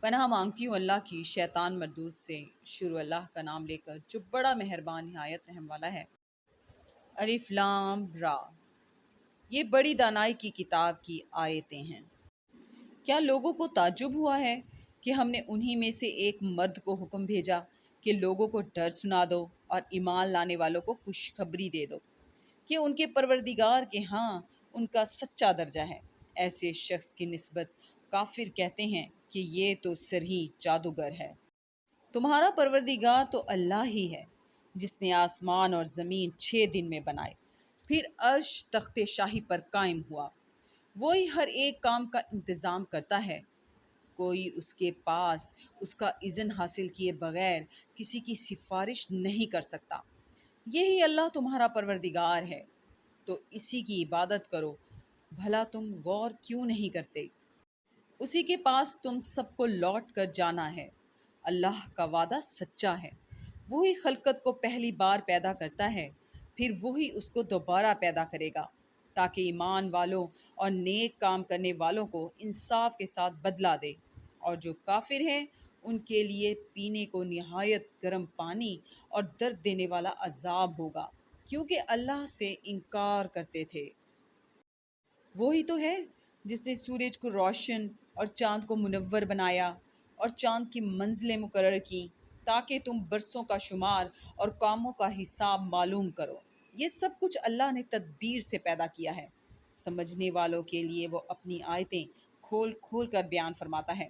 پناہ مانگتی ہوں اللہ کی شیطان مردود سے۔ شروع اللہ کا نام لے کر جو بڑا مہربان نہایت رحم والا ہے۔ الف لام را، یہ بڑی دانائی کی کتاب کی آیتیں ہیں۔ کیا لوگوں کو تعجب ہوا ہے کہ ہم نے انہی میں سے ایک مرد کو حکم بھیجا کہ لوگوں کو ڈر سنا دو اور ایمان لانے والوں کو خوشخبری دے دو کہ ان کے پروردگار کے ہاں ان کا سچا درجہ ہے۔ ایسے شخص کی نسبت کافر کہتے ہیں کہ یہ تو سرہی جادوگر ہے۔ تمہارا پروردگار تو اللہ ہی ہے جس نے آسمان اور زمین 6 دن میں بنائے، پھر عرش تخت شاہی پر قائم ہوا۔ وہی ہر ایک کام کا انتظام کرتا ہے۔ کوئی اس کے پاس اس کا اذن حاصل کیے بغیر کسی کی سفارش نہیں کر سکتا۔ یہی اللہ تمہارا پروردگار ہے، تو اسی کی عبادت کرو۔ بھلا تم غور کیوں نہیں کرتے؟ اسی کے پاس تم سب کو لوٹ کر جانا ہے۔ اللہ کا وعدہ سچا ہے۔ وہی خلقت کو پہلی بار پیدا کرتا ہے، پھر وہی اس کو دوبارہ پیدا کرے گا تاکہ ایمان والوں اور نیک کام کرنے والوں کو انصاف کے ساتھ بدلہ دے، اور جو کافر ہیں ان کے لیے پینے کو نہایت گرم پانی اور درد دینے والا عذاب ہوگا، کیونکہ اللہ سے انکار کرتے تھے۔ وہی تو ہے جس نے سورج کو روشن اور چاند کو منور بنایا اور چاند کی منزلیں مقرر کی تاکہ تم برسوں کا شمار اور کاموں کا حساب معلوم کرو۔ یہ سب کچھ اللہ نے تدبیر سے پیدا کیا ہے۔ سمجھنے والوں کے لیے وہ اپنی آیتیں کھول کھول کر بیان فرماتا ہے۔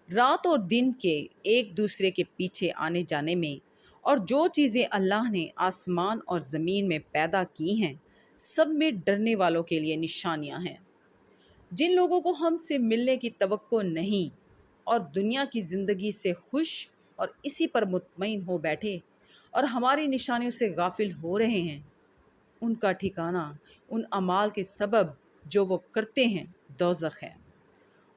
رات اور دن کے ایک دوسرے کے پیچھے آنے جانے میں، اور جو چیزیں اللہ نے آسمان اور زمین میں پیدا کی ہیں سب میں ڈرنے والوں کے لیے نشانیاں ہیں۔ جن لوگوں کو ہم سے ملنے کی توقع نہیں اور دنیا کی زندگی سے خوش اور اسی پر مطمئن ہو بیٹھے اور ہماری نشانیوں سے غافل ہو رہے ہیں، ان کا ٹھکانہ ان اعمال کے سبب جو وہ کرتے ہیں دوزخ ہے۔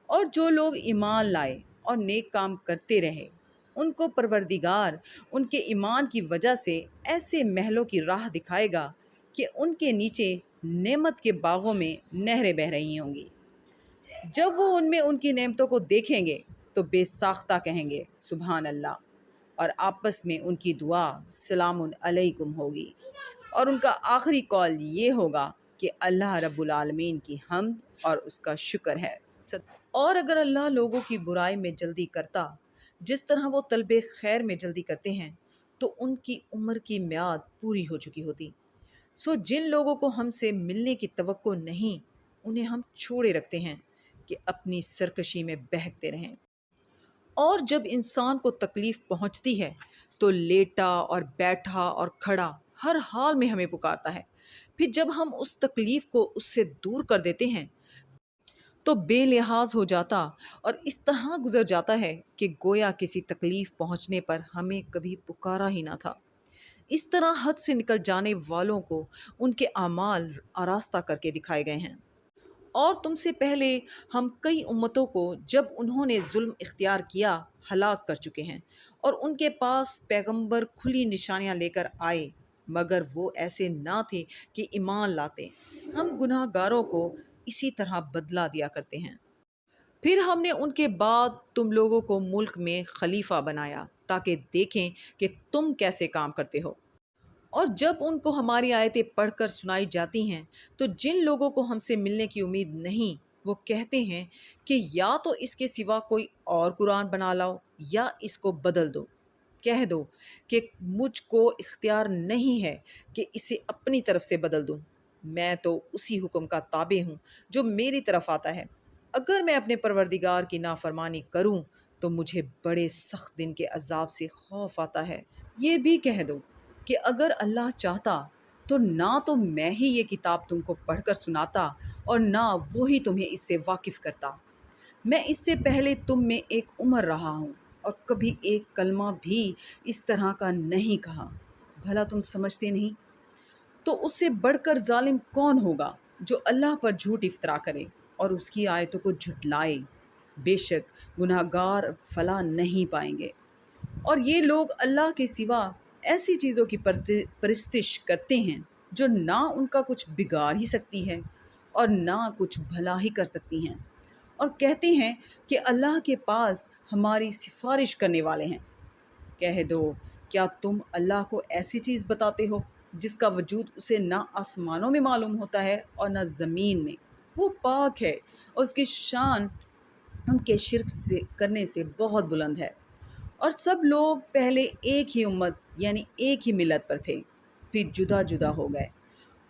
اور جو لوگ ایمان لائے اور نیک کام کرتے رہے، ان کو پروردگار ان کے ایمان کی وجہ سے ایسے محلوں کی راہ دکھائے گا کہ ان کے نیچے نعمت کے باغوں میں نہریں بہہ رہی ہوں گی۔ جب وہ ان میں ان کی نعمتوں کو دیکھیں گے تو بے ساختہ کہیں گے سبحان اللہ، اور آپس میں ان کی دعا سلام علیکم ہوگی، اور ان کا آخری قول یہ ہوگا کہ اللہ رب العالمین کی حمد اور اس کا شکر ہے۔ اور اگر اللہ لوگوں کی برائی میں جلدی کرتا جس طرح وہ طلب خیر میں جلدی کرتے ہیں تو ان کی عمر کی میعاد پوری ہو چکی ہوتی۔ سو جن لوگوں کو ہم سے ملنے کی توقع نہیں انہیں ہم چھوڑے رکھتے ہیں کہ اپنی سرکشی میں بہکتے رہیں۔ اور جب انسان کو تکلیف پہنچتی ہے تو لیٹا اور بیٹھا اور کھڑا ہر حال میں ہمیں پکارتا ہے۔ پھر جب ہم اس تکلیف کو اس سے دور کر دیتے ہیں تو بے لحاظ ہو جاتا اور اس طرح گزر جاتا ہے کہ گویا کسی تکلیف پہنچنے پر ہمیں کبھی پکارا ہی نہ تھا۔ اس طرح حد سے نکل جانے والوں کو ان کے اعمال آراستہ کر کے دکھائے گئے ہیں۔ اور تم سے پہلے ہم کئی امتوں کو جب انہوں نے ظلم اختیار کیا ہلاک کر چکے ہیں، اور ان کے پاس پیغمبر کھلی نشانیاں لے کر آئے مگر وہ ایسے نہ تھے کہ ایمان لاتے۔ ہم گناہ گاروں کو اسی طرح بدلہ دیا کرتے ہیں۔ پھر ہم نے ان کے بعد تم لوگوں کو ملک میں خلیفہ بنایا تاکہ دیکھیں کہ تم کیسے کام کرتے ہو۔ اور جب ان کو ہماری آیتیں پڑھ کر سنائی جاتی ہیں تو جن لوگوں کو ہم سے ملنے کی امید نہیں وہ کہتے ہیں کہ یا تو اس کے سوا کوئی اور قرآن بنا لاؤ یا اس کو بدل دو۔ کہہ دو کہ مجھ کو اختیار نہیں ہے کہ اسے اپنی طرف سے بدل دوں، میں تو اسی حکم کا تابع ہوں جو میری طرف آتا ہے۔ اگر میں اپنے پروردگار کی نافرمانی کروں تو مجھے بڑے سخت دن کے عذاب سے خوف آتا ہے۔ یہ بھی کہہ دو کہ اگر اللہ چاہتا تو نہ تو میں ہی یہ کتاب تم کو پڑھ کر سناتا اور نہ وہی تمہیں اس سے واقف کرتا۔ میں اس سے پہلے تم میں ایک عمر رہا ہوں اور کبھی ایک کلمہ بھی اس طرح کا نہیں کہا۔ بھلا تم سمجھتے نہیں؟ تو اس سے بڑھ کر ظالم کون ہوگا جو اللہ پر جھوٹ افطرا کرے اور اس کی آیتوں کو جھٹلائے؟ بے شک گناہ گار فلاح نہیں پائیں گے۔ اور یہ لوگ اللہ کے سوا ایسی چیزوں کی پرستش کرتے ہیں جو نہ ان کا کچھ بگاڑ ہی سکتی ہے اور نہ کچھ بھلا ہی کر سکتی ہیں، اور کہتے ہیں کہ اللہ کے پاس ہماری سفارش کرنے والے ہیں۔ کہہ دو، کیا تم اللہ کو ایسی چیز بتاتے ہو جس کا وجود اسے نہ آسمانوں میں معلوم ہوتا ہے اور نہ زمین میں؟ وہ پاک ہے اور اس کی شان ان کے شرک سے کرنے سے بہت بلند ہے۔ اور سب لوگ پہلے ایک ہی امت یعنی ایک ہی ملت پر تھے، پھر جدا جدا ہو گئے۔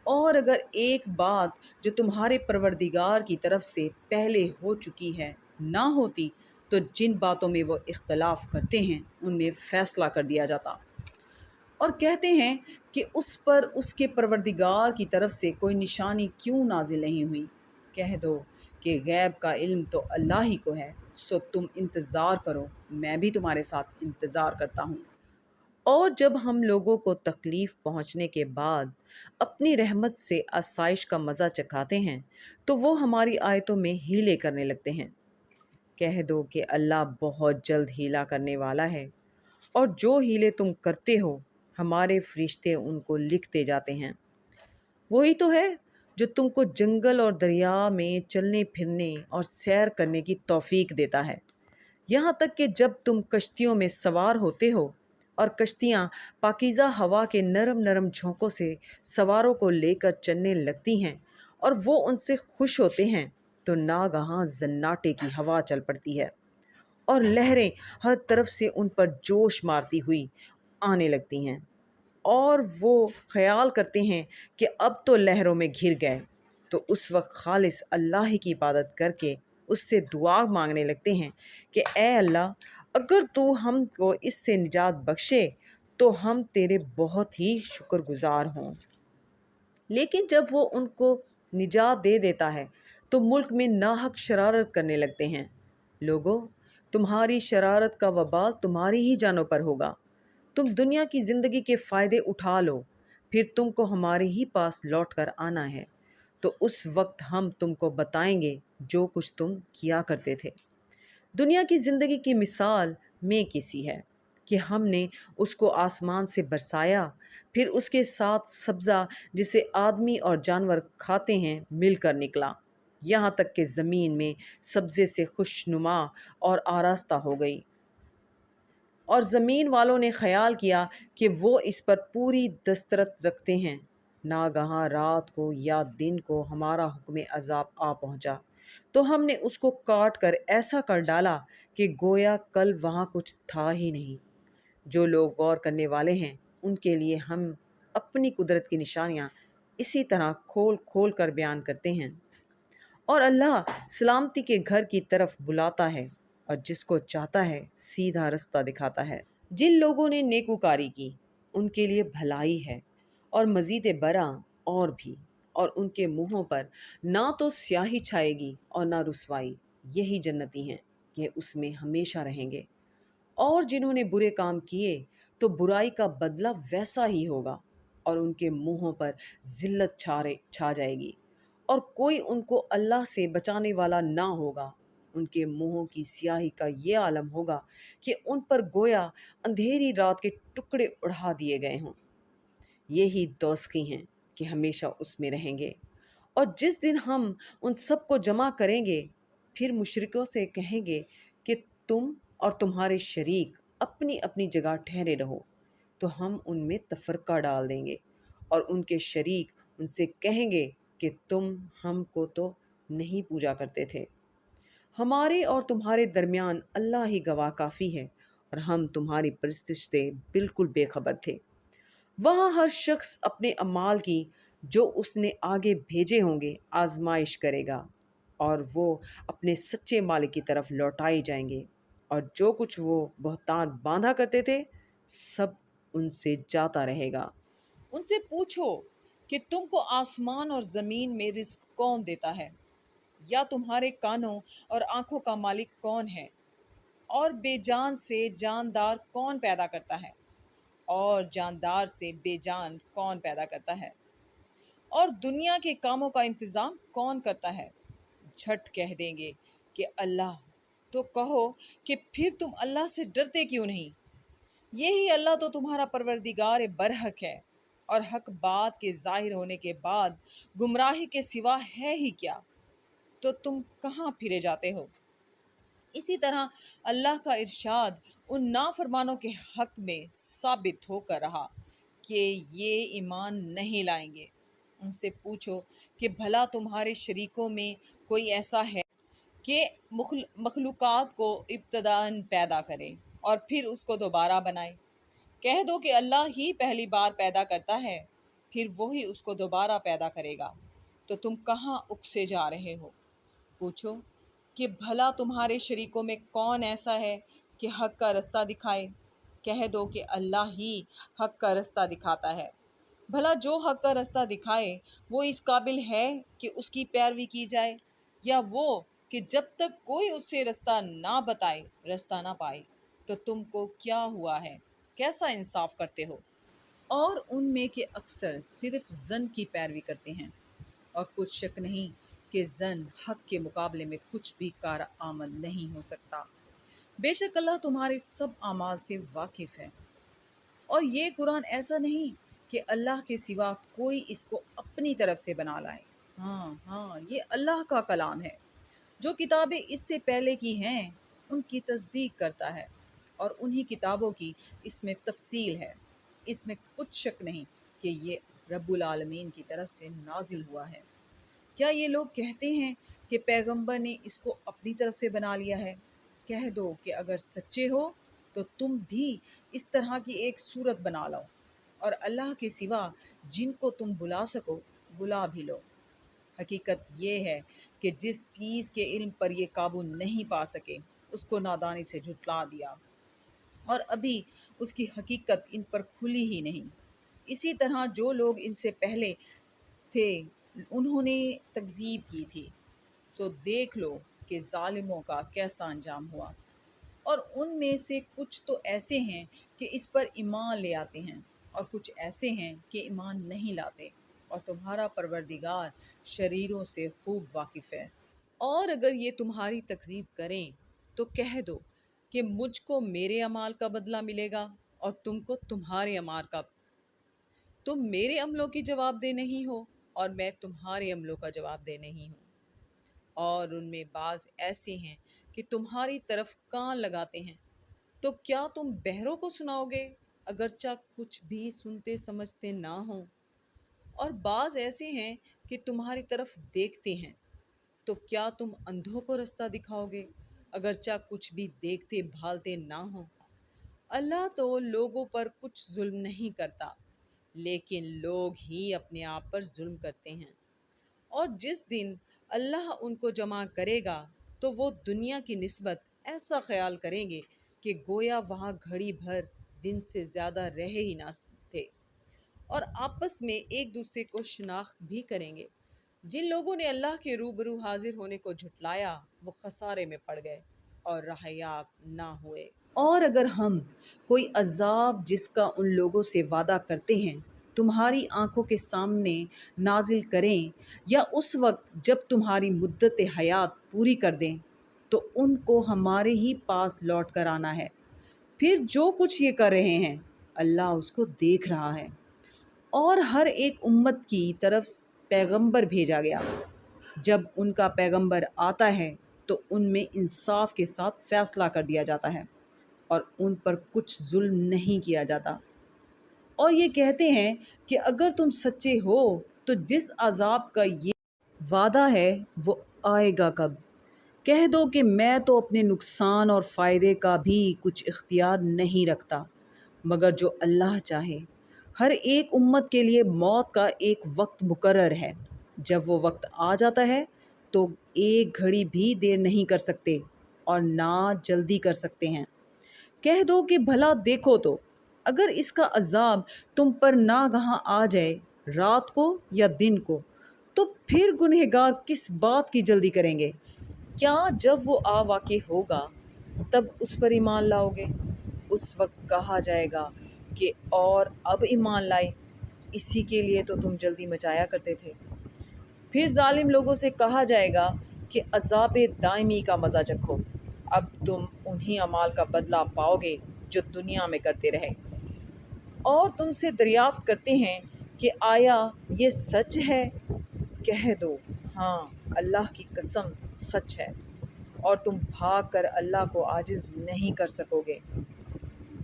اور اگر ایک بات جو تمہارے پروردگار کی طرف سے پہلے ہو چکی ہے نہ ہوتی تو جن باتوں میں وہ اختلاف کرتے ہیں ان میں فیصلہ کر دیا جاتا۔ اور کہتے ہیں کہ اس پر اس کے پروردگار کی طرف سے کوئی نشانی کیوں نازل نہیں ہوئی؟ کہہ دو کہ غیب کا علم تو اللہ ہی کو ہے، سو تم انتظار کرو، میں بھی تمہارے ساتھ انتظار کرتا ہوں۔ اور جب ہم لوگوں کو تکلیف پہنچنے کے بعد اپنی رحمت سے آسائش کا مزہ چکھاتے ہیں تو وہ ہماری آیتوں میں ہیلے کرنے لگتے ہیں۔ کہہ دو کہ اللہ بہت جلد ہیلا کرنے والا ہے، اور جو ہیلے تم کرتے ہو ہمارے فرشتے ان کو لکھتے جاتے ہیں۔ وہی تو ہے جو تم کو جنگل اور دریا میں چلنے پھرنے اور سیر کرنے کی توفیق دیتا ہے، یہاں تک کہ جب تم کشتیوں میں سوار ہوتے ہو اور کشتیاں پاکیزہ ہوا کے نرم نرم جھونکوں سے سواروں کو لے کر چلنے لگتی ہیں اور وہ ان سے خوش ہوتے ہیں تو ناگہاں زناٹے کی ہوا چل پڑتی ہے اور لہریں ہر طرف سے ان پر جوش مارتی ہوئی آنے لگتی ہیں، اور وہ خیال کرتے ہیں کہ اب تو لہروں میں گھر گئے، تو اس وقت خالص اللہ ہی کی عبادت کر کے اس سے دعا مانگنے لگتے ہیں کہ اے اللہ، اگر تو ہم کو اس سے نجات بخشے تو ہم تیرے بہت ہی شکر گزار ہوں۔ لیکن جب وہ ان کو نجات دے دیتا ہے تو ملک میں ناحق شرارت کرنے لگتے ہیں۔ لوگو، تمہاری شرارت کا وبال تمہاری ہی جانوں پر ہوگا۔ تم دنیا کی زندگی کے فائدے اٹھا لو، پھر تم کو ہمارے ہی پاس لوٹ کر آنا ہے، تو اس وقت ہم تم کو بتائیں گے جو کچھ تم کیا کرتے تھے۔ دنیا کی زندگی کی مثال میں کسی ہے کہ ہم نے اس کو آسمان سے برسایا، پھر اس کے ساتھ سبزہ جسے آدمی اور جانور کھاتے ہیں مل کر نکلا، یہاں تک کہ زمین میں سبزے سے خوشنما اور آراستہ ہو گئی، اور زمین والوں نے خیال کیا کہ وہ اس پر پوری دسترت رکھتے ہیں۔ ناگہاں رات کو یا دن کو ہمارا حکم عذاب آ پہنچا تو ہم نے اس کو کاٹ کر ایسا کر ڈالا کہ گویا کل وہاں کچھ تھا ہی نہیں۔ جو لوگ غور کرنے والے ہیں ان کے لیے ہم اپنی قدرت کی نشانیاں اسی طرح کھول کھول کر بیان کرتے ہیں۔ اور اللہ سلامتی کے گھر کی طرف بلاتا ہے اور جس کو چاہتا ہے سیدھا رستہ دکھاتا ہے۔ جن لوگوں نے نیکوکاری کی ان کے لیے بھلائی ہے، اور مزید برآں اور بھی، اور ان کے منہوں پر نہ تو سیاہی چھائے گی اور نہ رسوائی، یہی جنتی ہیں، یہ اس میں ہمیشہ رہیں گے۔ اور جنہوں نے برے کام کیے تو برائی کا بدلہ ویسا ہی ہوگا، اور ان کے منہوں پر ذلت چھا جائے گی، اور کوئی ان کو اللہ سے بچانے والا نہ ہوگا۔ ان کے منہوں کی سیاہی کا یہ عالم ہوگا کہ ان پر گویا اندھیری رات کے ٹکڑے اڑا دیے گئے ہوں۔ یہی دوزخی ہیں کہ ہمیشہ اس میں رہیں گے۔ اور جس دن ہم ان سب کو جمع کریں گے پھر مشرکوں سے کہیں گے کہ تم اور تمہارے شریک اپنی اپنی جگہ ٹھہرے رہو، تو ہم ان میں تفرقہ ڈال دیں گے، اور ان کے شریک ان سے کہیں گے کہ تم ہم کو تو نہیں پوجا کرتے تھے، ہمارے اور تمہارے درمیان اللہ ہی گواہ کافی ہے، اور ہم تمہاری پرستش سے بالکل بے خبر تھے۔ وہاں ہر شخص اپنے اعمال کی جو اس نے آگے بھیجے ہوں گے آزمائش کرے گا، اور وہ اپنے سچے مالک کی طرف لوٹائے جائیں گے، اور جو کچھ وہ بہتان باندھا کرتے تھے سب ان سے جاتا رہے گا۔ ان سے پوچھو کہ تم کو آسمان اور زمین میں رزق کون دیتا ہے؟ یا تمہارے کانوں اور آنکھوں کا مالک کون ہے؟ اور بے جان سے جاندار کون پیدا کرتا ہے؟ اور جاندار سے بے جان کون پیدا کرتا ہے؟ اور دنیا کے کاموں کا انتظام کون کرتا ہے؟ جھٹ کہہ دیں گے کہ اللہ۔ تو کہو کہ پھر تم اللہ سے ڈرتے کیوں نہیں؟ یہی اللہ تو تمہارا پروردگار برحق ہے، اور حق بات کے ظاہر ہونے کے بعد گمراہی کے سوا ہے ہی کیا؟ تو تم کہاں پھرے جاتے ہو؟ اسی طرح اللہ کا ارشاد ان نافرمانوں کے حق میں ثابت ہو کر رہا کہ یہ ایمان نہیں لائیں گے۔ ان سے پوچھو کہ بھلا تمہارے شریکوں میں کوئی ایسا ہے کہ مخلوقات کو ابتداً پیدا کرے اور پھر اس کو دوبارہ بنائے؟ کہہ دو کہ اللہ ہی پہلی بار پیدا کرتا ہے، پھر وہی اس کو دوبارہ پیدا کرے گا۔ تو تم کہاں اکسے جا رہے ہو؟ پوچھو کہ بھلا تمہارے شریکوں میں کون ایسا ہے کہ حق کا رستہ دکھائے؟ کہہ دو کہ اللہ ہی حق کا رستہ دکھاتا ہے۔ بھلا جو حق کا رستہ دکھائے وہ اس قابل ہے کہ اس کی پیروی کی جائے، یا وہ کہ جب تک کوئی اس سے رستہ نہ بتائے رستہ نہ پائے؟ تو تم کو کیا ہوا ہے؟ کیسا انصاف کرتے ہو؟ اور ان میں کے اکثر صرف ظن کی پیروی کرتے ہیں، اور کچھ شک نہیں کہ ظن حق کے مقابلے میں کچھ بھی کارآمد نہیں ہو سکتا۔ بے شک اللہ تمہارے سب اعمال سے واقف ہے۔ اور یہ قرآن ایسا نہیں کہ اللہ کے سوا کوئی اس کو اپنی طرف سے بنا لائے۔ ہاں، یہ اللہ کا کلام ہے۔ جو کتابیں اس سے پہلے کی ہیں ان کی تصدیق کرتا ہے، اور انہی کتابوں کی اس میں تفصیل ہے۔ اس میں کچھ شک نہیں کہ یہ رب العالمین کی طرف سے نازل ہوا ہے۔ کیا یہ لوگ کہتے ہیں کہ پیغمبر نے اس کو اپنی طرف سے بنا لیا ہے؟ کہہ دو کہ اگر سچے ہو تو تم بھی اس طرح کی ایک صورت بنا لو، اور اللہ کے سوا جن کو تم بلا سکو بلا بھی لو۔ حقیقت یہ ہے کہ جس چیز کے علم پر یہ قابو نہیں پا سکے اس کو نادانی سے جھٹلا دیا، اور ابھی اس کی حقیقت ان پر کھلی ہی نہیں۔ اسی طرح جو لوگ ان سے پہلے تھے انہوں نے تکذیب کی تھی، سو دیکھ لو کہ ظالموں کا کیسا انجام ہوا۔ اور ان میں سے کچھ تو ایسے ہیں کہ اس پر ایمان لے آتے ہیں، اور کچھ ایسے ہیں کہ ایمان نہیں لاتے، اور تمہارا پروردگار شریروں سے خوب واقف ہے۔ اور اگر یہ تمہاری تکذیب کریں تو کہہ دو کہ مجھ کو میرے اعمال کا بدلہ ملے گا، اور تم کو تمہارے اعمال کا۔ تم میرے عملوں کی جواب دہ نہیں ہو، اور میں تمہارے عملوں کا جواب دہ نہیں ہوں۔ اور ان میں بعض ایسے ہیں کہ تمہاری طرف کان لگاتے ہیں، تو کیا تم بہروں کو سناؤ گے اگرچہ کچھ بھی سنتے سمجھتے نہ ہوں؟ اور بعض ایسے ہیں کہ تمہاری طرف دیکھتے ہیں، تو کیا تم اندھوں کو رستہ دکھاؤ گے اگرچہ کچھ بھی دیکھتے بھالتے نہ ہوں؟ اللہ تو لوگوں پر کچھ ظلم نہیں کرتا، لیکن لوگ ہی اپنے آپ پر ظلم کرتے ہیں۔ اور جس دن اللہ ان کو جمع کرے گا تو وہ دنیا کی نسبت ایسا خیال کریں گے کہ گویا وہاں گھڑی بھر دن سے زیادہ رہے ہی نہ تھے، اور آپس میں ایک دوسرے کو شناخت بھی کریں گے۔ جن لوگوں نے اللہ کے روبرو حاضر ہونے کو جھٹلایا وہ خسارے میں پڑ گئے اور راہیاب نہ ہوئے۔ اور اگر ہم کوئی عذاب جس کا ان لوگوں سے وعدہ کرتے ہیں تمہاری آنکھوں کے سامنے نازل کریں، یا اس وقت جب تمہاری مدت حیات پوری کر دیں، تو ان کو ہمارے ہی پاس لوٹ کر آنا ہے۔ پھر جو کچھ یہ کر رہے ہیں اللہ اس کو دیکھ رہا ہے۔ اور ہر ایک امت کی طرف پیغمبر بھیجا گیا، جب ان کا پیغمبر آتا ہے تو ان میں انصاف کے ساتھ فیصلہ کر دیا جاتا ہے، اور ان پر کچھ ظلم نہیں کیا جاتا۔ اور یہ کہتے ہیں کہ اگر تم سچے ہو تو جس عذاب کا یہ وعدہ ہے وہ آئے گا کب؟ کہہ دو کہ میں تو اپنے نقصان اور فائدے کا بھی کچھ اختیار نہیں رکھتا، مگر جو اللہ چاہے۔ ہر ایک امت کے لیے موت کا ایک وقت مقرر ہے، جب وہ وقت آ جاتا ہے تو ایک گھڑی بھی دیر نہیں کر سکتے اور نہ جلدی کر سکتے ہیں۔ کہہ دو کہ بھلا دیکھو تو اگر اس کا عذاب تم پر ناگہاں آ جائے رات کو یا دن کو، تو پھر گنہگار کس بات کی جلدی کریں گے؟ کیا جب وہ آ واقع ہوگا تب اس پر ایمان لاؤ گے؟ اس وقت کہا جائے گا کہ اور اب ایمان لائے، اسی کے لیے تو تم جلدی مچایا کرتے تھے۔ پھر ظالم لوگوں سے کہا جائے گا کہ عذاب دائمی کا مزہ چکھو، اب تم انہی اعمال کا بدلہ پاؤ گے جو دنیا میں کرتے رہے۔ اور تم سے دریافت کرتے ہیں کہ آیا یہ سچ ہے؟ کہہ دو ہاں اللہ کی قسم سچ ہے، اور تم بھاگ کر اللہ کو عاجز نہیں کر سکو گے۔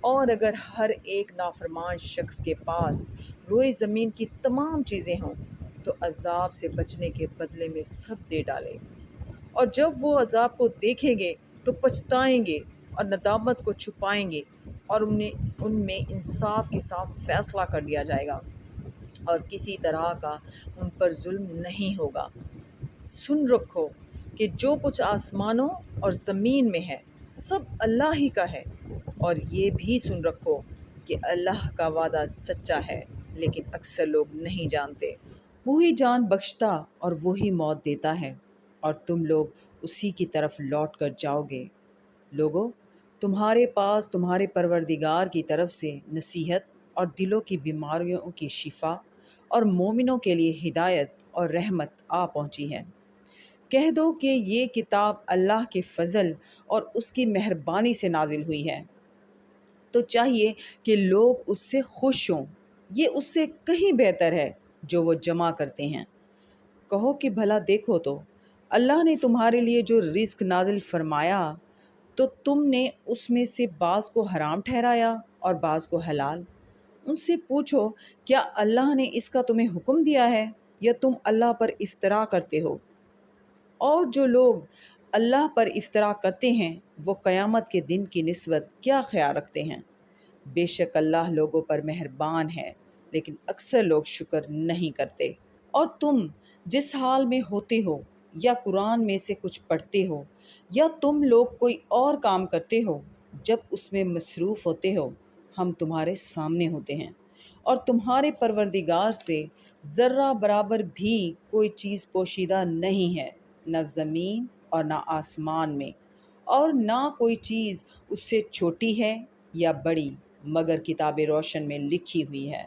اور اگر ہر ایک نافرمان شخص کے پاس روئے زمین کی تمام چیزیں ہوں تو عذاب سے بچنے کے بدلے میں سب دے ڈالے، اور جب وہ عذاب کو دیکھیں گے تو پچھتائیں گے اور ندامت کو چھپائیں گے، اور ان میں انصاف کے ساتھ فیصلہ کر دیا جائے گا، اور کسی طرح کا ان پر ظلم نہیں ہوگا۔ سن رکھو کہ جو کچھ آسمانوں اور زمین میں ہے سب اللہ ہی کا ہے، اور یہ بھی سن رکھو کہ اللہ کا وعدہ سچا ہے، لیکن اکثر لوگ نہیں جانتے۔ وہی جان بخشتا اور وہی موت دیتا ہے، اور تم لوگ اسی کی طرف لوٹ کر جاؤ گے۔ لوگو، تمہارے پاس تمہارے پروردگار کی طرف سے نصیحت اور دلوں کی بیماریوں کی شفا اور مومنوں کے لیے ہدایت اور رحمت آ پہنچی ہے۔ کہہ دو کہ یہ کتاب اللہ کے فضل اور اس کی مہربانی سے نازل ہوئی ہے، تو چاہیے کہ لوگ اس سے خوش ہوں۔ یہ اس سے کہیں بہتر ہے جو وہ جمع کرتے ہیں۔ کہو کہ بھلا دیکھو تو، اللہ نے تمہارے لیے جو رزق نازل فرمایا تو تم نے اس میں سے بعض کو حرام ٹھہرایا اور بعض کو حلال۔ ان سے پوچھو، کیا اللہ نے اس کا تمہیں حکم دیا ہے یا تم اللہ پر افطرا کرتے ہو؟ اور جو لوگ اللہ پر افطرا کرتے ہیں وہ قیامت کے دن کی نسبت کیا خیال رکھتے ہیں؟ بے شک اللہ لوگوں پر مہربان ہے، لیکن اکثر لوگ شکر نہیں کرتے۔ اور تم جس حال میں ہوتے ہو، یا قرآن میں سے کچھ پڑھتے ہو یا تم لوگ کوئی اور کام کرتے ہو، جب اس میں مصروف ہوتے ہو ہم تمہارے سامنے ہوتے ہیں، اور تمہارے پروردگار سے ذرہ برابر بھی کوئی چیز پوشیدہ نہیں ہے، نہ زمین اور نہ آسمان میں، اور نہ کوئی چیز اس سے چھوٹی ہے یا بڑی، مگر کتاب روشن میں لکھی ہوئی ہے۔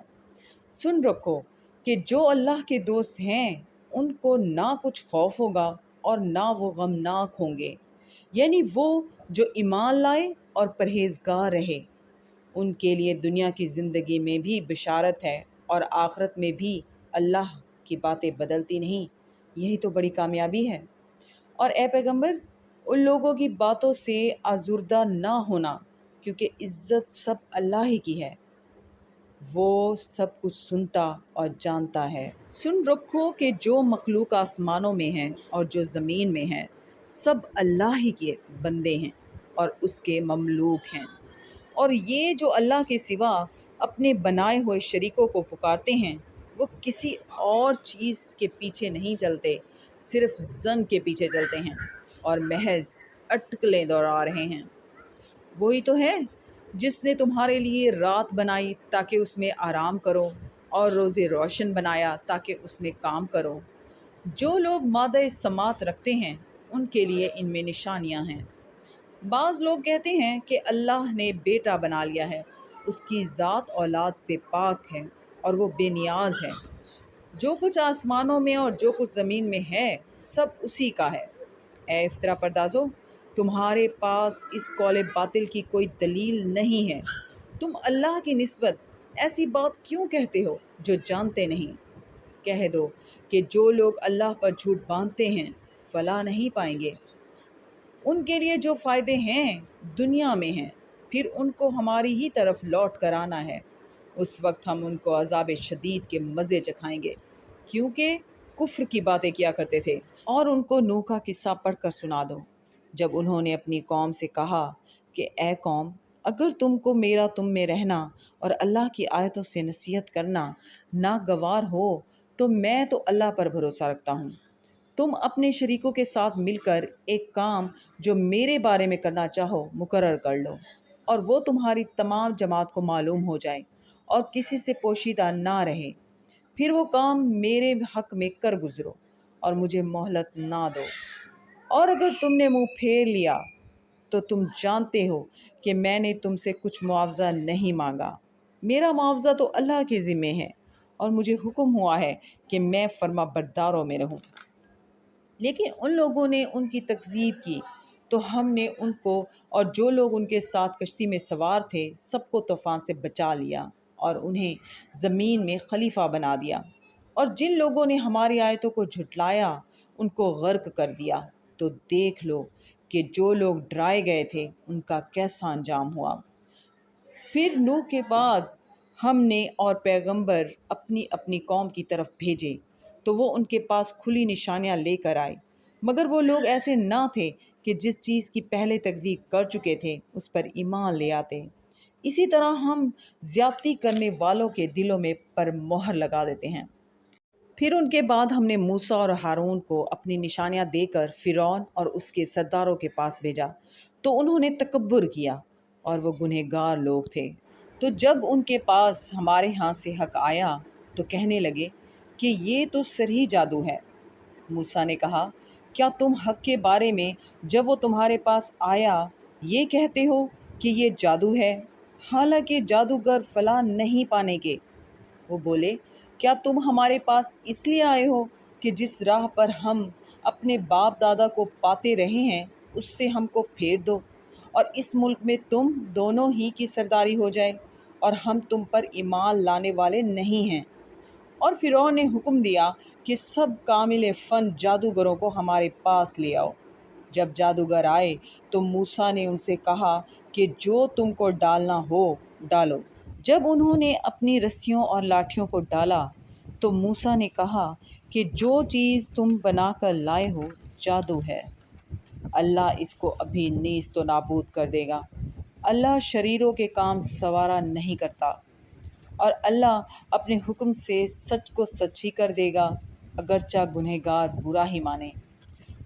سن رکھو کہ جو اللہ کے دوست ہیں ان کو نہ کچھ خوف ہوگا اور نہ وہ غمناک ہوں گے، یعنی وہ جو ایمان لائے اور پرہیزگار رہے، ان کے لیے دنیا کی زندگی میں بھی بشارت ہے اور آخرت میں بھی۔ اللہ کی باتیں بدلتی نہیں، یہی تو بڑی کامیابی ہے۔ اور اے پیغمبر، ان لوگوں کی باتوں سے آزردہ نہ ہونا، کیونکہ عزت سب اللہ ہی کی ہے، وہ سب کچھ سنتا اور جانتا ہے۔ سن رکھو کہ جو مخلوق آسمانوں میں ہیں اور جو زمین میں ہیں سب اللہ ہی کے بندے ہیں اور اس کے مملوک ہیں، اور یہ جو اللہ کے سوا اپنے بنائے ہوئے شریکوں کو پکارتے ہیں وہ کسی اور چیز کے پیچھے نہیں چلتے، صرف ظن کے پیچھے چلتے ہیں اور محض اٹکلیں دوڑا رہے ہیں۔ وہی تو ہے جس نے تمہارے لیے رات بنائی تاکہ اس میں آرام کرو، اور روز روشن بنایا تاکہ اس میں کام کرو۔ جو لوگ مادہ سماعت رکھتے ہیں ان کے لیے ان میں نشانیاں ہیں۔ بعض لوگ کہتے ہیں کہ اللہ نے بیٹا بنا لیا ہے، اس کی ذات اولاد سے پاک ہے اور وہ بے نیاز ہے۔ جو کچھ آسمانوں میں اور جو کچھ زمین میں ہے سب اسی کا ہے۔ اے افترا پردازو، تمہارے پاس اس قول باطل کی کوئی دلیل نہیں ہے، تم اللہ کی نسبت ایسی بات کیوں کہتے ہو جو جانتے نہیں؟ کہہ دو کہ جو لوگ اللہ پر جھوٹ باندھتے ہیں فلاح نہیں پائیں گے۔ ان کے لیے جو فائدے ہیں دنیا میں ہیں، پھر ان کو ہماری ہی طرف لوٹ کر آنا ہے، اس وقت ہم ان کو عذاب شدید کے مزے چکھائیں گے، کیونکہ کفر کی باتیں کیا کرتے تھے۔ اور ان کو نوح کا قصہ پڑھ کر سنا دو، جب انہوں نے اپنی قوم سے کہا کہ اے قوم، اگر تم کو میرا تم میں رہنا اور اللہ کی آیتوں سے نصیحت کرنا ناگوار ہو تو میں تو اللہ پر بھروسہ رکھتا ہوں، تم اپنے شریکوں کے ساتھ مل کر ایک کام جو میرے بارے میں کرنا چاہو مقرر کر لو، اور وہ تمہاری تمام جماعت کو معلوم ہو جائے اور کسی سے پوشیدہ نہ رہے، پھر وہ کام میرے حق میں کر گزرو اور مجھے مہلت نہ دو۔ اور اگر تم نے منہ پھیر لیا تو تم جانتے ہو کہ میں نے تم سے کچھ معاوضہ نہیں مانگا، میرا معاوضہ تو اللہ کے ذمے ہے، اور مجھے حکم ہوا ہے کہ میں فرما برداروں میں رہوں۔ لیکن ان لوگوں نے ان کی تکذیب کی تو ہم نے ان کو اور جو لوگ ان کے ساتھ کشتی میں سوار تھے سب کو طوفان سے بچا لیا اور انہیں زمین میں خلیفہ بنا دیا۔ اور جن لوگوں نے ہماری آیتوں کو جھٹلایا ان کو غرق کر دیا تو دیکھ لو کہ جو لوگ ڈرائے گئے تھے ان کا کیسا انجام ہوا۔ پھر نوح کے بعد ہم نے اور پیغمبر اپنی اپنی قوم کی طرف بھیجے تو وہ ان کے پاس کھلی نشانیاں لے کر آئے، مگر وہ لوگ ایسے نہ تھے کہ جس چیز کی پہلے تکذیب کر چکے تھے اس پر ایمان لے آتے۔ اسی طرح ہم زیادتی کرنے والوں کے دلوں میں پر مہر لگا دیتے ہیں۔ پھر ان کے بعد ہم نے موسیٰ اور ہارون کو اپنی نشانیاں دے کر فرعون اور اس کے سرداروں کے پاس بھیجا، تو انہوں نے تکبر کیا اور وہ گنہگار لوگ تھے۔ تو جب ان کے پاس ہمارے ہاں سے حق آیا تو کہنے لگے کہ یہ تو سرہی جادو ہے۔ موسیٰ نے کہا، کیا تم حق کے بارے میں جب وہ تمہارے پاس آیا یہ کہتے ہو کہ یہ جادو ہے، حالانکہ جادوگر فلاں نہیں پانے کے؟ وہ بولے، کیا تم ہمارے پاس اس لیے آئے ہو کہ جس راہ پر ہم اپنے باپ دادا کو پاتے رہے ہیں اس سے ہم کو پھیر دو، اور اس ملک میں تم دونوں ہی کی سرداری ہو جائے، اور ہم تم پر ایمان لانے والے نہیں ہیں؟ اور فرعون نے حکم دیا کہ سب کامل فن جادوگروں کو ہمارے پاس لے آؤ۔ جب جادوگر آئے تو موسیٰ نے ان سے کہا کہ جو تم کو ڈالنا ہو ڈالو۔ جب انہوں نے اپنی رسیوں اور لاٹھیوں کو ڈالا تو موسیٰ نے کہا کہ جو چیز تم بنا کر لائے ہو جادو ہے، اللہ اس کو ابھی نیست و نابود کر دے گا۔ اللہ شریروں کے کام سوارا نہیں کرتا، اور اللہ اپنے حکم سے سچ کو سچ ہی کر دے گا، اگرچہ گنہگار برا ہی مانے۔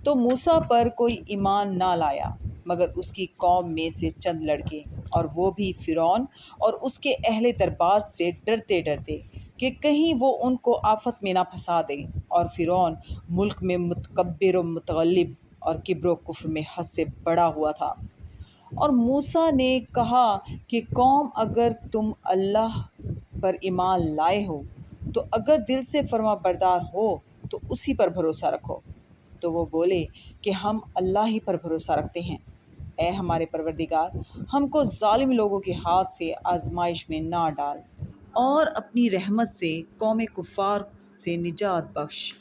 تو موسیٰ پر کوئی ایمان نہ لایا مگر اس کی قوم میں سے چند لڑکے، اور وہ بھی فرعون اور اس کے اہل دربار سے ڈرتے ڈرتے کہ کہیں وہ ان کو آفت میں نہ پھنسا دے، اور فرعون ملک میں متکبر و متغلب اور کبر و کفر میں حد سے بڑا ہوا تھا۔ اور موسیٰ نے کہا کہ قوم اگر تم اللہ پر ایمان لائے ہو تو اگر دل سے فرما بردار ہو تو اسی پر بھروسہ رکھو۔ تو وہ بولے کہ ہم اللہ ہی پر بھروسہ رکھتے ہیں۔ اے ہمارے پروردگار، ہم کو ظالم لوگوں کے ہاتھ سے آزمائش میں نہ ڈال، اور اپنی رحمت سے قوم کفار سے نجات بخش۔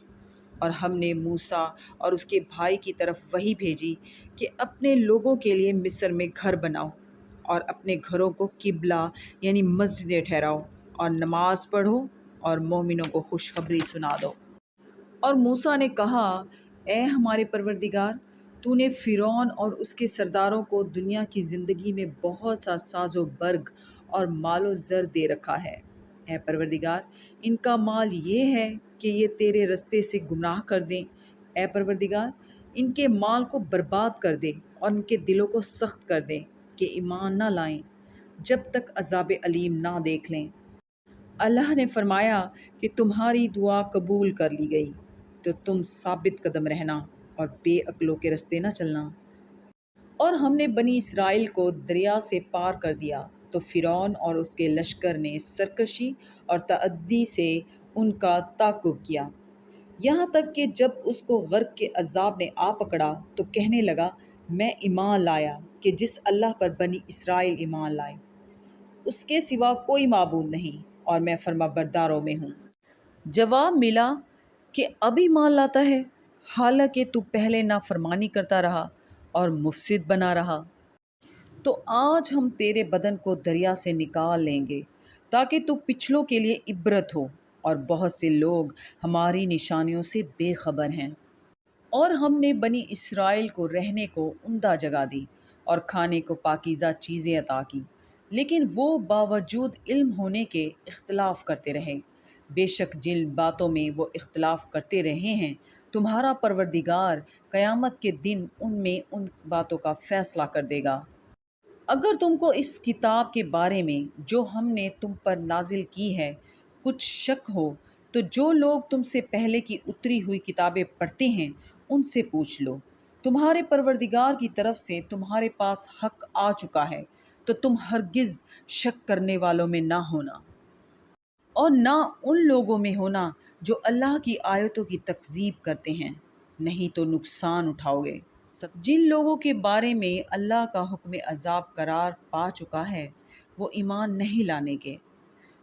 اور ہم نے موسیٰ اور اس کے بھائی کی طرف وحی بھیجی کہ اپنے لوگوں کے لیے مصر میں گھر بناؤ، اور اپنے گھروں کو قبلہ یعنی مسجدیں ٹھہراؤ، اور نماز پڑھو اور مومنوں کو خوشخبری سنا دو۔ اور موسیٰ نے کہا، اے ہمارے پروردگار، تو نے فرعون اور اس کے سرداروں کو دنیا کی زندگی میں بہت سا ساز و برگ اور مال و زر دے رکھا ہے۔ اے پروردگار، ان کا مال یہ ہے کہ یہ تیرے رستے سے گمراہ کر دیں۔ اے پروردگار، ان کے مال کو برباد کر دے اور ان کے دلوں کو سخت کر دے کہ ایمان نہ لائیں جب تک عذاب علیم نہ دیکھ لیں۔ اللہ نے فرمایا کہ تمہاری دعا قبول کر لی گئی، تو تم ثابت قدم رہنا اور بے عقلوں کے رستے نہ چلنا۔ اور ہم نے بنی اسرائیل کو دریا سے پار کر دیا تو فرعون اور اس کے لشکر نے سرکشی اور تعدی سے ان کا تعاقب کیا، یہاں تک کہ جب اس کو غرق کے عذاب نے آ پکڑا تو کہنے لگا، میں ایمان لایا کہ جس اللہ پر بنی اسرائیل ایمان لائے اس کے سوا کوئی معبود نہیں، اور میں فرما برداروں میں ہوں۔ جواب ملا کہ اب ایمان لاتا ہے، حالانکہ تو پہلے نافرمانی کرتا رہا اور مفسد بنا رہا۔ تو آج ہم تیرے بدن کو دریا سے نکال لیں گے تاکہ تو پچھلوں کے لیے عبرت ہو، اور بہت سے لوگ ہماری نشانیوں سے بے خبر ہیں۔ اور ہم نے بنی اسرائیل کو رہنے کو عمدہ جگہ دی اور کھانے کو پاکیزہ چیزیں عطا کی، لیکن وہ باوجود علم ہونے کے اختلاف کرتے رہے۔ بے شک جن باتوں میں وہ اختلاف کرتے رہے ہیں تمہارا پروردگار قیامت کے دن ان میں ان باتوں کا فیصلہ کر دے گا۔ اگر تم کو اس کتاب کے بارے میں جو ہم نے تم پر نازل کی ہے کچھ شک ہو تو جو لوگ تم سے پہلے کی اتری ہوئی کتابیں پڑھتے ہیں ان سے پوچھ لو، تمہارے پروردگار کی طرف سے تمہارے پاس حق آ چکا ہے، تو تم ہرگز شک کرنے والوں میں نہ ہونا، اور نہ ان لوگوں میں ہونا جو اللہ کی آیتوں کی تکذیب کرتے ہیں، نہیں تو نقصان اٹھاؤ گے۔ جن لوگوں کے بارے میں اللہ کا حکم عذاب قرار پا چکا ہے وہ ایمان نہیں لانے کے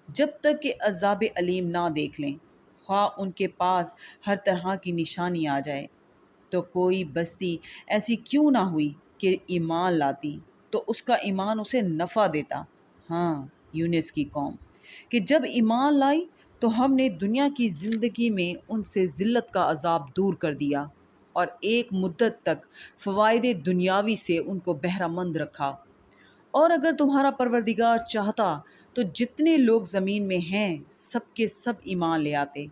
جب تک کہ عذاب علیم نہ دیکھ لیں، خواہ ان کے پاس ہر طرح کی نشانی آ جائے۔ تو کوئی بستی ایسی کیوں نہ ہوئی کہ ایمان لاتی تو اس کا ایمان اسے نفع دیتا۔ ہاں، یونس کی قوم کہ جب ایمان لائی تو ہم نے دنیا کی زندگی میں ان سے ذلت کا عذاب دور کر دیا اور ایک مدت تک فوائد دنیاوی سے ان کو بہرہ مند رکھا۔ اور اگر تمہارا پروردگار چاہتا تو جتنے لوگ زمین میں ہیں سب کے سب ایمان لے آتے۔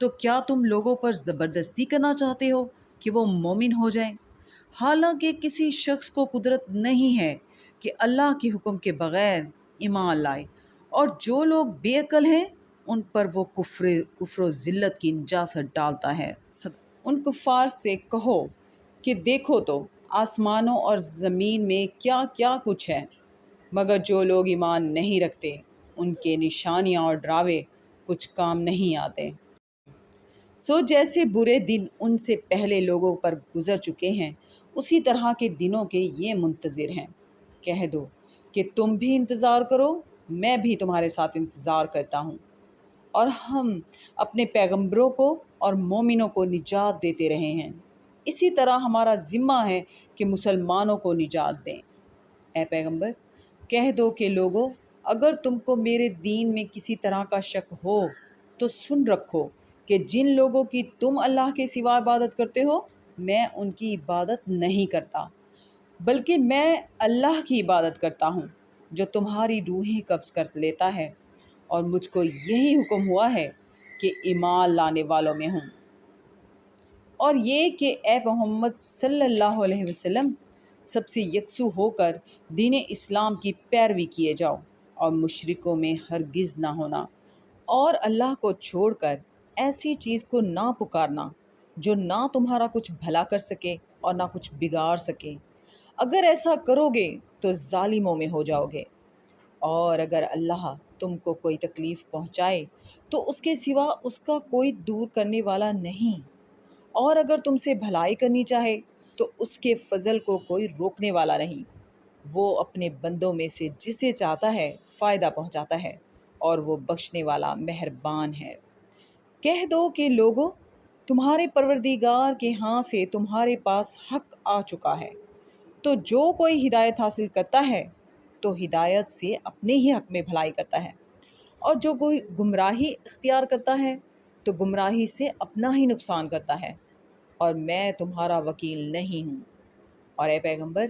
تو کیا تم لوگوں پر زبردستی کرنا چاہتے ہو کہ وہ مومن ہو جائیں؟ حالانکہ کسی شخص کو قدرت نہیں ہے کہ اللہ کے حکم کے بغیر ایمان لائے، اور جو لوگ بے عقل ہیں ان پر وہ کفر و ذلت کی نجاست ڈالتا ہے۔ ان کفار سے کہو کہ دیکھو تو آسمانوں اور زمین میں کیا کیا کچھ ہے، مگر جو لوگ ایمان نہیں رکھتے ان کے نشانیاں اور ڈراوے کچھ کام نہیں آتے۔ سو جیسے برے دن ان سے پہلے لوگوں پر گزر چکے ہیں اسی طرح کے دنوں کے یہ منتظر ہیں۔ کہہ دو کہ تم بھی انتظار کرو، میں بھی تمہارے ساتھ انتظار کرتا ہوں، اور ہم اپنے پیغمبروں کو اور مومنوں کو نجات دیتے رہے ہیں، اسی طرح ہمارا ذمہ ہے کہ مسلمانوں کو نجات دیں۔ اے پیغمبر، کہہ دو کہ لوگو، اگر تم کو میرے دین میں کسی طرح کا شک ہو تو سن رکھو کہ جن لوگوں کی تم اللہ کے سوا عبادت کرتے ہو میں ان کی عبادت نہیں کرتا، بلکہ میں اللہ کی عبادت کرتا ہوں جو تمہاری روحیں قبض کر لیتا ہے، اور مجھ کو یہی حکم ہوا ہے کہ ایمان لانے والوں میں ہوں، اور یہ کہ اے محمد صلی اللہ علیہ وسلم سب سے یکسو ہو کر دین اسلام کی پیروی کیے جاؤ اور مشرکوں میں ہرگز نہ ہونا، اور اللہ کو چھوڑ کر ایسی چیز کو نہ پکارنا جو نہ تمہارا کچھ بھلا کر سکے اور نہ کچھ بگاڑ سکے۔ اگر ایسا کرو گے تو ظالموں میں ہو جاؤ گے، اور اگر اللہ تم کو کوئی تکلیف پہنچائے تو اس کے سوا اس کا کوئی دور کرنے والا نہیں، اور اگر تم سے بھلائی کرنی چاہے تو اس کے فضل کو کوئی روکنے والا نہیں۔ وہ اپنے بندوں میں سے جسے چاہتا ہے فائدہ پہنچاتا ہے، اور وہ بخشنے والا مہربان ہے۔ کہہ دو کہ لوگو، تمہارے پروردگار کے ہاں سے تمہارے پاس حق آ چکا ہے، تو جو کوئی ہدایت حاصل کرتا ہے تو ہدایت سے اپنے ہی حق میں بھلائی کرتا ہے، اور جو کوئی گمراہی اختیار کرتا ہے تو گمراہی سے اپنا ہی نقصان کرتا ہے، اور میں تمہارا وکیل نہیں ہوں۔ اور اے پیغمبر،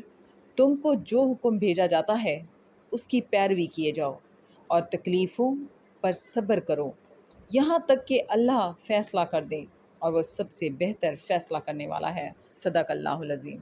تم کو جو حکم بھیجا جاتا ہے اس کی پیروی کیے جاؤ اور تکلیفوں پر صبر کرو یہاں تک کہ اللہ فیصلہ کر دے، اور وہ سب سے بہتر فیصلہ کرنے والا ہے۔ صدق اللہ العظیم۔